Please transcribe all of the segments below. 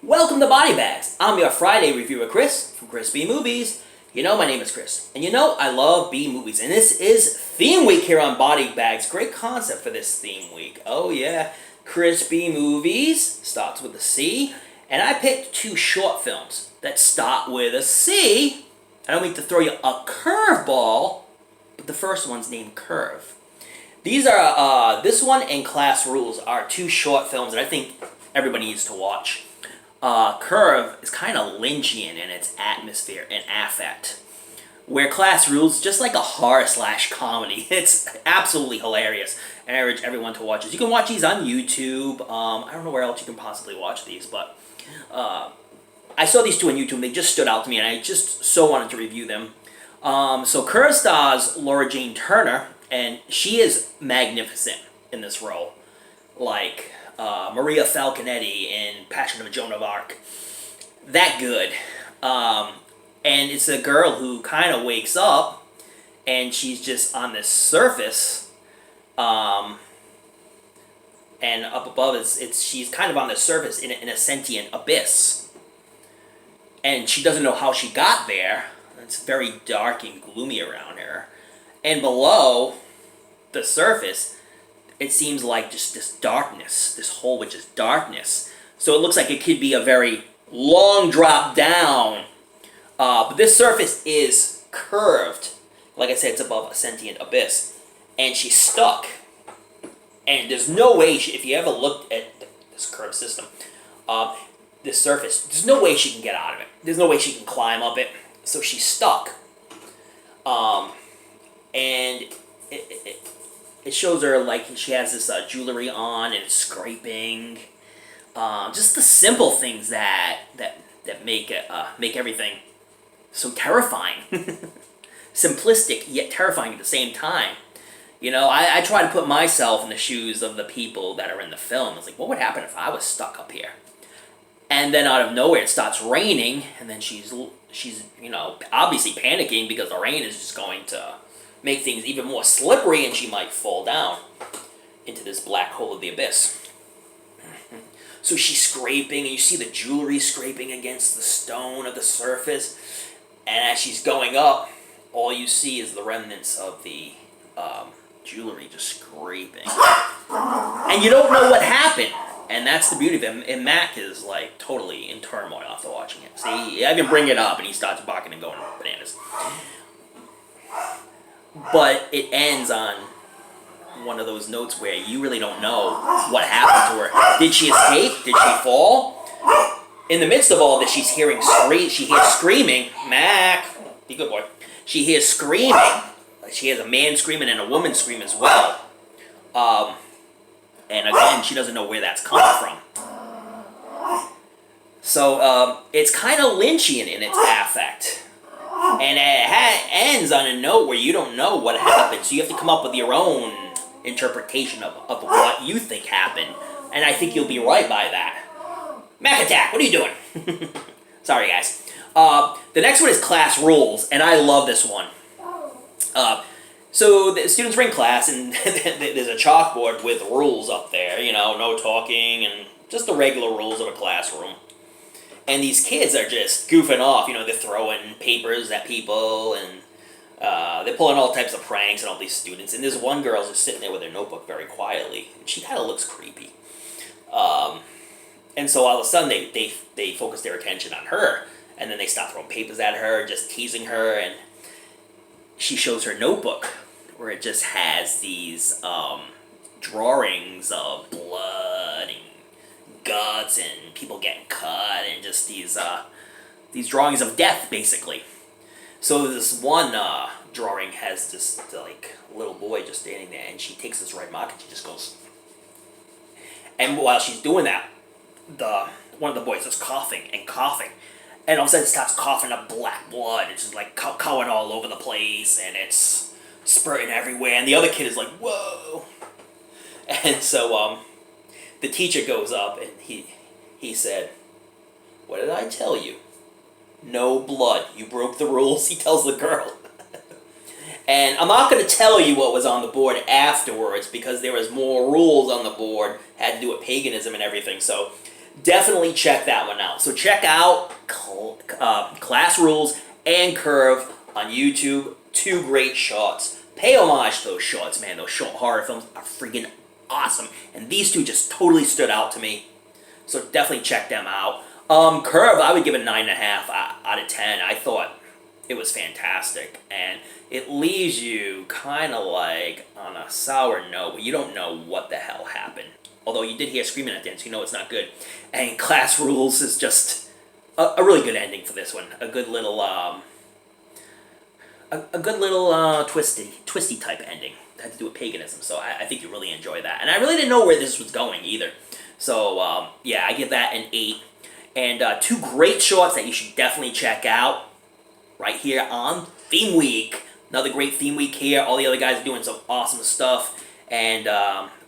Welcome to BodyBags. I'm your Friday reviewer, Chris, from Chris B Movies. You know my name is Chris, and you know I love B movies, and this is theme week here on BodyBags. Great concept for this theme week. Oh yeah, Chris B Movies starts with a C, and I picked two short films that start with a C. I don't mean to throw you a curveball, but the first one's named Curve. These are, this one and Class Rules are two short films that I think everybody needs to watch. Curve is kind of Lynchian in its atmosphere and affect, where Class Rules just like a horror/comedy. It's absolutely hilarious, and I urge everyone to watch it. You can watch these on YouTube. I don't know where else you can possibly watch these, but I saw these two on YouTube. They just stood out to me, and I just so wanted to review them. So Curve stars Laura Jane Turner, and she is magnificent in this role, like Maria Falconetti in Passion of Joan of Arc. That good. And it's a girl who kind of wakes up, and she's just on this surface, and up above she's kind of on the surface in a sentient abyss, and she doesn't know how she got there. It's very dark and gloomy around her, and below the surface, it seems like just this darkness, this hole with just darkness. So it looks like it could be a very long drop down. But this surface is curved. Like I said, it's above a sentient abyss. And she's stuck. And there's no way, if you ever looked at this curved system, this surface, there's no way she can get out of it. There's no way she can climb up it. So she's stuck. And it shows her like she has this jewelry on and it's scraping. Just the simple things that make everything so terrifying. Simplistic yet terrifying at the same time. You know, I try to put myself in the shoes of the people that are in the film. It's like, what would happen if I was stuck up here? And then out of nowhere it starts raining, and then she's obviously panicking because the rain is just going to make things even more slippery, and she might fall down into this black hole of the abyss. So she's scraping, and you see the jewelry scraping against the stone of the surface, and as she's going up, all you see is the remnants of the jewelry just scraping. And you don't know what happened, and that's the beauty of it. And Mac is like totally in turmoil after watching it. See, I even bring it up, and he starts barking and going bananas. But it ends on one of those notes where you really don't know what happened to her. Did she escape? Did she fall? In the midst of all this, she hears screaming. Mac, be a good boy. She hears screaming. She hears a man screaming and a woman scream as well. And again, she doesn't know where that's coming from. So it's kind of Lynchian in its affect. And it ends on a note where you don't know what happened, so you have to come up with your own interpretation of what you think happened. And I think you'll be right by that. Mac Attack, what are you doing? Sorry, guys. The next one is Class Rules, and I love this one. So the students are in class, and there's a chalkboard with rules up there. You know, no talking, and just the regular rules of a classroom. And these kids are just goofing off, you know, they're throwing papers at people, and they're pulling all types of pranks on all these students. And this one girl's just sitting there with her notebook very quietly, and she kind of looks creepy. And so all of a sudden, they focus their attention on her, and then they start throwing papers at her, just teasing her, and she shows her notebook, where it just has these drawings of blood and guts and people getting cut, and just these drawings of death, basically. So this one drawing has this like little boy just standing there, and she takes this red mark and she just goes. And while she's doing that, one of the boys is coughing and coughing, and all of a sudden it starts coughing up black blood. It's just like going all over the place, and it's spurting everywhere. And the other kid is like, "Whoa!" And so the teacher goes up, and he said, "What did I tell you? No blood. You broke the rules," he tells the girl. And I'm not going to tell you what was on the board afterwards, because there was more rules on the board, had to do with paganism and everything. So definitely check that one out. So check out Class Rules and Curve on YouTube. Two great shorts. Pay homage to those shorts, man. Those short horror films are freaking awesome. And these two just totally stood out to me. So definitely check them out. Curve, I would give it 9.5 out of 10. I thought it was fantastic. And it leaves you kind of like on a sour note, but you don't know what the hell happened. Although you did hear screaming at the end, so you know it's not good. And Class Rules is just a really good ending for this one. A good little twisty type ending. It had to do with paganism, so I think you really enjoy that. And I really didn't know where this was going either. So, yeah, I give that an 8. And two great shorts that you should definitely check out right here on Theme Week. Another great Theme Week here. All the other guys are doing some awesome stuff. And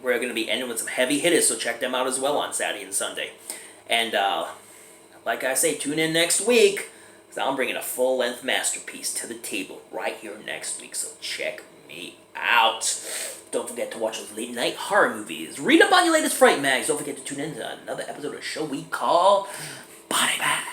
we're going to be ending with some heavy hitters, so check them out as well on Saturday and Sunday. And like I say, tune in next week. I'm bringing a full-length masterpiece to the table right here next week, so check me out. Don't forget to watch those late-night horror movies. Read up on your latest Fright Mags. Don't forget to tune in to another episode of a show we call BodyBags.